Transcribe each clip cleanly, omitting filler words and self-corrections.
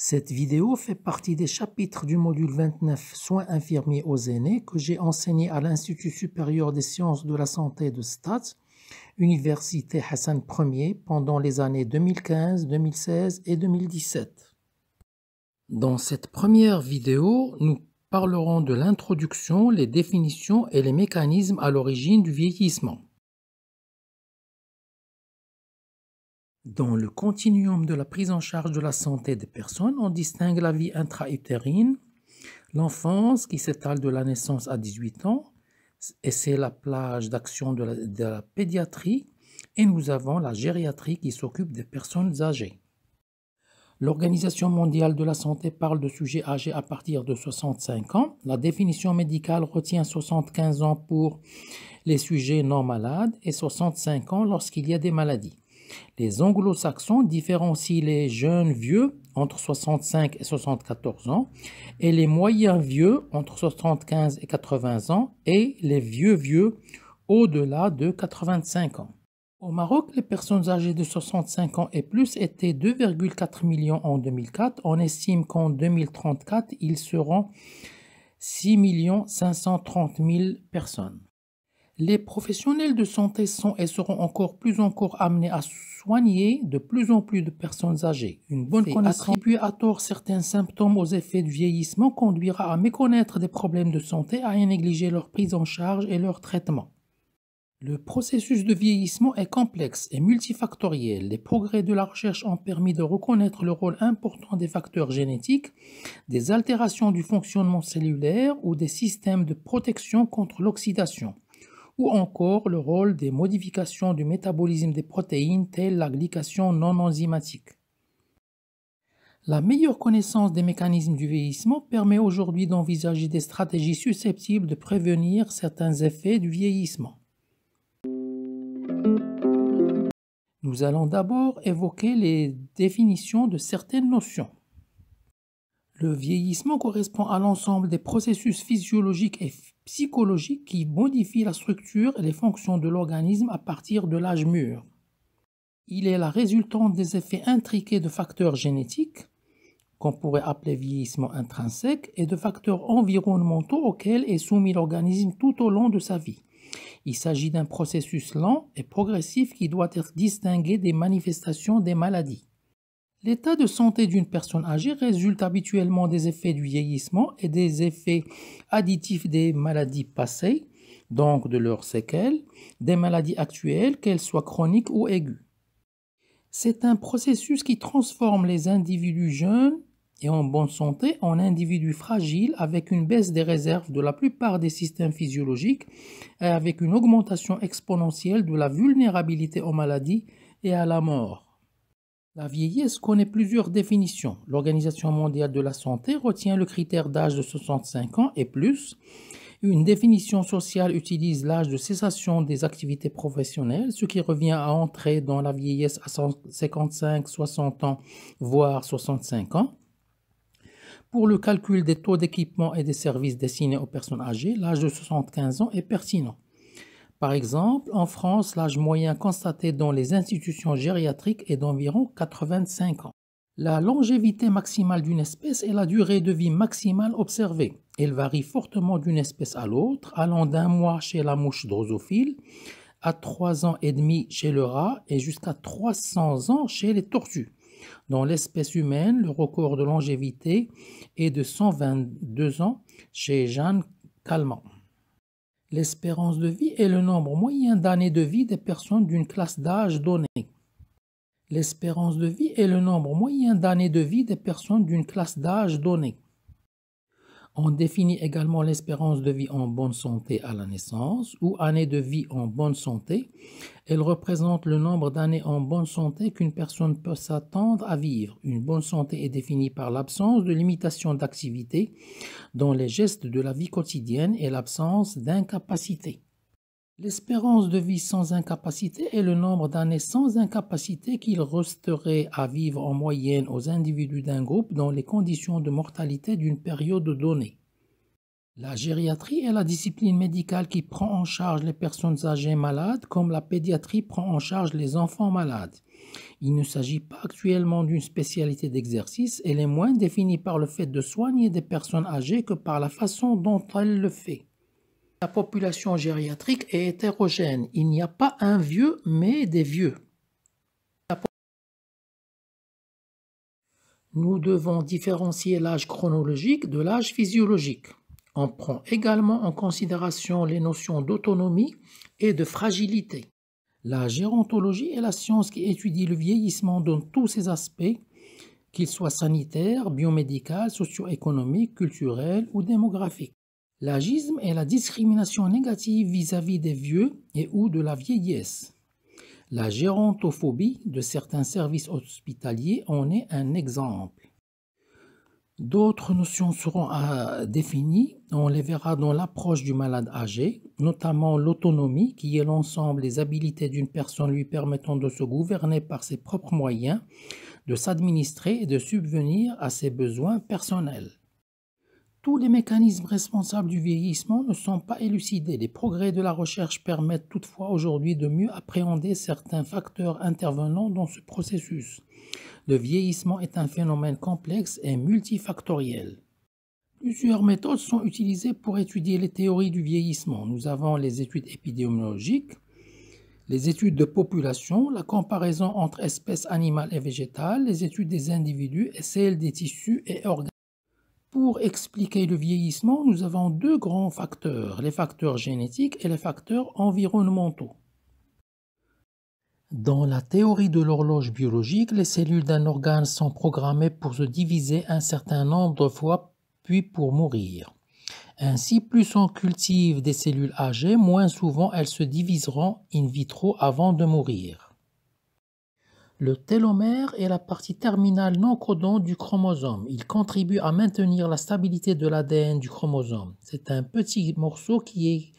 Cette vidéo fait partie des chapitres du module 29 Soins infirmiers aux aînés que j'ai enseigné à l'Institut supérieur des sciences de la santé de Stade, Université Hassan Ier pendant les années 2015, 2016 et 2017. Dans cette première vidéo, nous parlerons de l'introduction, les définitions et les mécanismes à l'origine du vieillissement. Dans le continuum de la prise en charge de la santé des personnes, on distingue la vie intra-utérine, l'enfance qui s'étale de la naissance à 18 ans, et c'est la plage d'action de la pédiatrie, et nous avons la gériatrie qui s'occupe des personnes âgées. L'Organisation mondiale de la santé parle de sujets âgés à partir de 65 ans. La définition médicale retient 75 ans pour les sujets non malades et 65 ans lorsqu'il y a des maladies. Les anglo-saxons différencient les jeunes vieux entre 65 et 74 ans et les moyens vieux entre 75 et 80 ans et les vieux au-delà de 85 ans. Au Maroc, les personnes âgées de 65 ans et plus étaient 2,4 millions en 2004. On estime qu'en 2034, ils seront 6 530 000 personnes. Les professionnels de santé sont et seront encore amenés à soigner de plus en plus de personnes âgées. Une bonne connaissance attribuer à tort certains symptômes aux effets du vieillissement conduira à méconnaître des problèmes de santé, à négliger leur prise en charge et leur traitement. Le processus de vieillissement est complexe et multifactoriel. Les progrès de la recherche ont permis de reconnaître le rôle important des facteurs génétiques, des altérations du fonctionnement cellulaire ou des systèmes de protection contre l'oxydation, ou encore le rôle des modifications du métabolisme des protéines telles la glycation non enzymatique. La meilleure connaissance des mécanismes du vieillissement permet aujourd'hui d'envisager des stratégies susceptibles de prévenir certains effets du vieillissement. Nous allons d'abord évoquer les définitions de certaines notions. Le vieillissement correspond à l'ensemble des processus physiologiques et psychologiques qui modifient la structure et les fonctions de l'organisme à partir de l'âge mûr. Il est la résultante des effets intriqués de facteurs génétiques, qu'on pourrait appeler vieillissement intrinsèque, et de facteurs environnementaux auxquels est soumis l'organisme tout au long de sa vie. Il s'agit d'un processus lent et progressif qui doit être distingué des manifestations des maladies. L'état de santé d'une personne âgée résulte habituellement des effets du vieillissement et des effets additifs des maladies passées, donc de leurs séquelles, des maladies actuelles, qu'elles soient chroniques ou aiguës. C'est un processus qui transforme les individus jeunes et en bonne santé en individus fragiles avec une baisse des réserves de la plupart des systèmes physiologiques et avec une augmentation exponentielle de la vulnérabilité aux maladies et à la mort. La vieillesse connaît plusieurs définitions. L'Organisation mondiale de la santé retient le critère d'âge de 65 ans et plus. Une définition sociale utilise l'âge de cessation des activités professionnelles, ce qui revient à entrer dans la vieillesse à 55, 60 ans, voire 65 ans. Pour le calcul des taux d'équipement et des services destinés aux personnes âgées, l'âge de 75 ans est pertinent. Par exemple, en France, l'âge moyen constaté dans les institutions gériatriques est d'environ 85 ans. La longévité maximale d'une espèce est la durée de vie maximale observée. Elle varie fortement d'une espèce à l'autre, allant d'un mois chez la mouche drosophile à 3 ans et demi chez le rat et jusqu'à 300 ans chez les tortues. Dans l'espèce humaine, le record de longévité est de 122 ans chez Jeanne Calment. L'espérance de vie est le nombre moyen d'années de vie des personnes d'une classe d'âge donnée. L'espérance de vie est le nombre moyen d'années de vie des personnes d'une classe d'âge donnée. On définit également l'espérance de vie en bonne santé à la naissance ou année de vie en bonne santé. Elle représente le nombre d'années en bonne santé qu'une personne peut s'attendre à vivre. Une bonne santé est définie par l'absence de limitation d'activité dans les gestes de la vie quotidienne et l'absence d'incapacité. L'espérance de vie sans incapacité est le nombre d'années sans incapacité qu'il resterait à vivre en moyenne aux individus d'un groupe dans les conditions de mortalité d'une période donnée. La gériatrie est la discipline médicale qui prend en charge les personnes âgées malades comme la pédiatrie prend en charge les enfants malades. Il ne s'agit pas actuellement d'une spécialité d'exercice, elle est moins définie par le fait de soigner des personnes âgées que par la façon dont elle le fait. La population gériatrique est hétérogène, il n'y a pas un vieux, mais des vieux. Nous devons différencier l'âge chronologique de l'âge physiologique. On prend également en considération les notions d'autonomie et de fragilité. La gérontologie est la science qui étudie le vieillissement dans tous ses aspects, qu'ils soient sanitaires, biomédicaux, socio-économiques, culturels ou démographiques. L'agisme est la discrimination négative vis-à-vis des vieux et ou de la vieillesse. La gérontophobie de certains services hospitaliers en est un exemple. D'autres notions seront définies, on les verra dans l'approche du malade âgé, notamment l'autonomie, qui est l'ensemble des habiletés d'une personne lui permettant de se gouverner par ses propres moyens, de s'administrer et de subvenir à ses besoins personnels. Tous les mécanismes responsables du vieillissement ne sont pas élucidés. Les progrès de la recherche permettent toutefois aujourd'hui de mieux appréhender certains facteurs intervenant dans ce processus. Le vieillissement est un phénomène complexe et multifactoriel. Plusieurs méthodes sont utilisées pour étudier les théories du vieillissement. Nous avons les études épidémiologiques, les études de population, la comparaison entre espèces animales et végétales, les études des individus et celles des tissus et organes. Pour expliquer le vieillissement, nous avons deux grands facteurs, les facteurs génétiques et les facteurs environnementaux. Dans la théorie de l'horloge biologique, les cellules d'un organe sont programmées pour se diviser un certain nombre de fois, puis pour mourir. Ainsi, plus on cultive des cellules âgées, moins souvent elles se diviseront in vitro avant de mourir. Le télomère est la partie terminale non codante du chromosome. Il contribue à maintenir la stabilité de l'ADN du chromosome. C'est un petit morceau qui est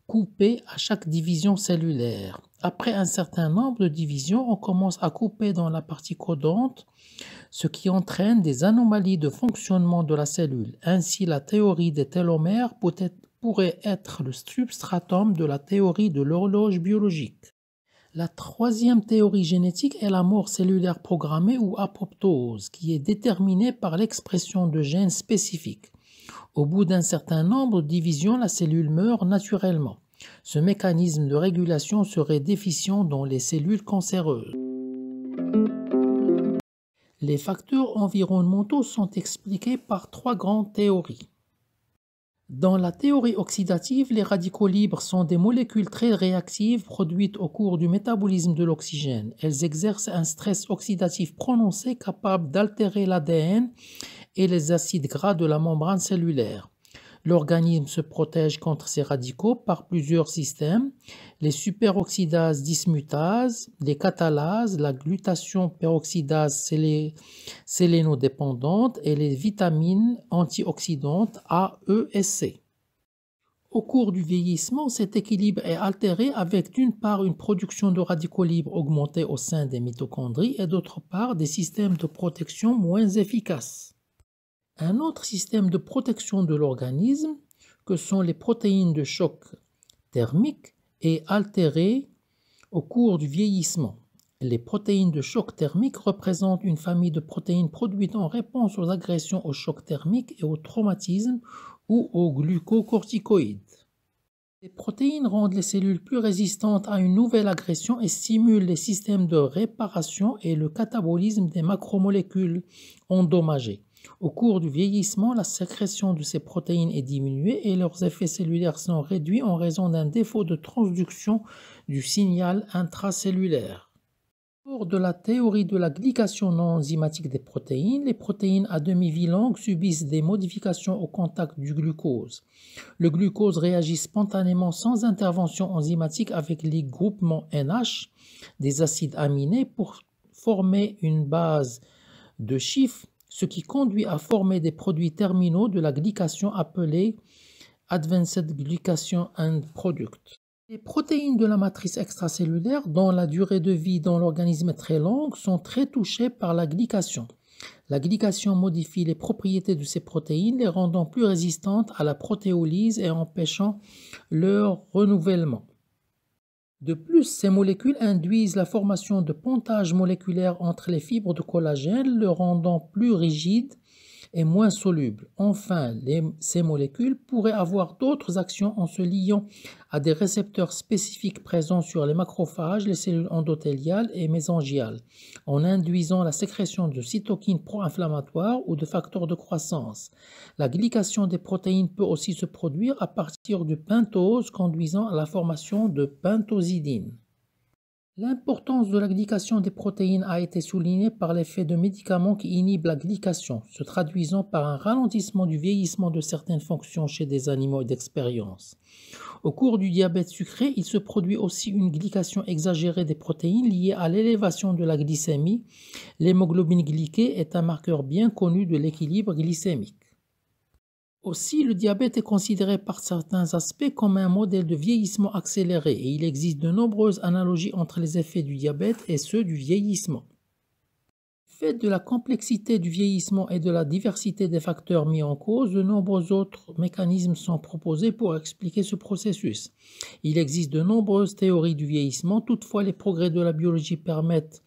coupé à chaque division cellulaire. Après un certain nombre de divisions, on commence à couper dans la partie codante, ce qui entraîne des anomalies de fonctionnement de la cellule. Ainsi, la théorie des télomères pourrait être le substratum de la théorie de l'horloge biologique. La troisième théorie génétique est la mort cellulaire programmée ou apoptose, qui est déterminée par l'expression de gènes spécifiques. Au bout d'un certain nombre de divisions, la cellule meurt naturellement. Ce mécanisme de régulation serait déficient dans les cellules cancéreuses. Les facteurs environnementaux sont expliqués par trois grandes théories. Dans la théorie oxydative, les radicaux libres sont des molécules très réactives produites au cours du métabolisme de l'oxygène. Elles exercent un stress oxydatif prononcé capable d'altérer l'ADN et les acides gras de la membrane cellulaire. L'organisme se protège contre ces radicaux par plusieurs systèmes, les superoxydases dismutases, les catalases, la glutation peroxydase sélénodépendante et les vitamines antioxydantes A, E et C. Au cours du vieillissement, cet équilibre est altéré avec d'une part une production de radicaux libres augmentée au sein des mitochondries et d'autre part des systèmes de protection moins efficaces. Un autre système de protection de l'organisme, que sont les protéines de choc thermique, est altéré au cours du vieillissement. Les protéines de choc thermique représentent une famille de protéines produites en réponse aux agressions au choc thermique et au traumatisme ou aux glucocorticoïdes. Les protéines rendent les cellules plus résistantes à une nouvelle agression et stimulent les systèmes de réparation et le catabolisme des macromolécules endommagées. Au cours du vieillissement, la sécrétion de ces protéines est diminuée et leurs effets cellulaires sont réduits en raison d'un défaut de transduction du signal intracellulaire. Lors de la théorie de la glycation non enzymatique des protéines, les protéines à demi-vie longue subissent des modifications au contact du glucose. Le glucose réagit spontanément sans intervention enzymatique avec les groupements NH des acides aminés pour former une base de chiffres, ce qui conduit à former des produits terminaux de la glycation appelés Advanced Glycation End Product. Les protéines de la matrice extracellulaire, dont la durée de vie dans l'organisme est très longue, sont très touchées par la glycation. La glycation modifie les propriétés de ces protéines, les rendant plus résistantes à la protéolyse et empêchant leur renouvellement. De plus, ces molécules induisent la formation de pontages moléculaires entre les fibres de collagène, le rendant plus rigide et moins soluble. Enfin, ces molécules pourraient avoir d'autres actions en se liant à des récepteurs spécifiques présents sur les macrophages, les cellules endothéliales et mésangiales, en induisant la sécrétion de cytokines pro-inflammatoires ou de facteurs de croissance. La glycation des protéines peut aussi se produire à partir du pentose, conduisant à la formation de pentosidine. L'importance de la glycation des protéines a été soulignée par l'effet de médicaments qui inhibent la glycation, se traduisant par un ralentissement du vieillissement de certaines fonctions chez des animaux d'expérience. Au cours du diabète sucré, il se produit aussi une glycation exagérée des protéines liée à l'élévation de la glycémie. L'hémoglobine glyquée est un marqueur bien connu de l'équilibre glycémique. Aussi, le diabète est considéré par certains aspects comme un modèle de vieillissement accéléré et il existe de nombreuses analogies entre les effets du diabète et ceux du vieillissement. Du fait de la complexité du vieillissement et de la diversité des facteurs mis en cause, de nombreux autres mécanismes sont proposés pour expliquer ce processus. Il existe de nombreuses théories du vieillissement, toutefois les progrès de la biologie permettent,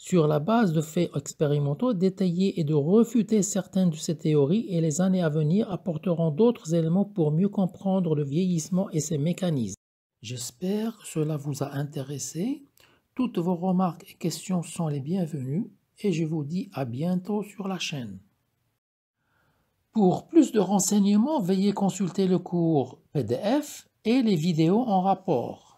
sur la base de faits expérimentaux, d'étayer et de refuter certaines de ces théories et les années à venir apporteront d'autres éléments pour mieux comprendre le vieillissement et ses mécanismes. J'espère que cela vous a intéressé. Toutes vos remarques et questions sont les bienvenues et je vous dis à bientôt sur la chaîne. Pour plus de renseignements, veuillez consulter le cours PDF et les vidéos en rapport.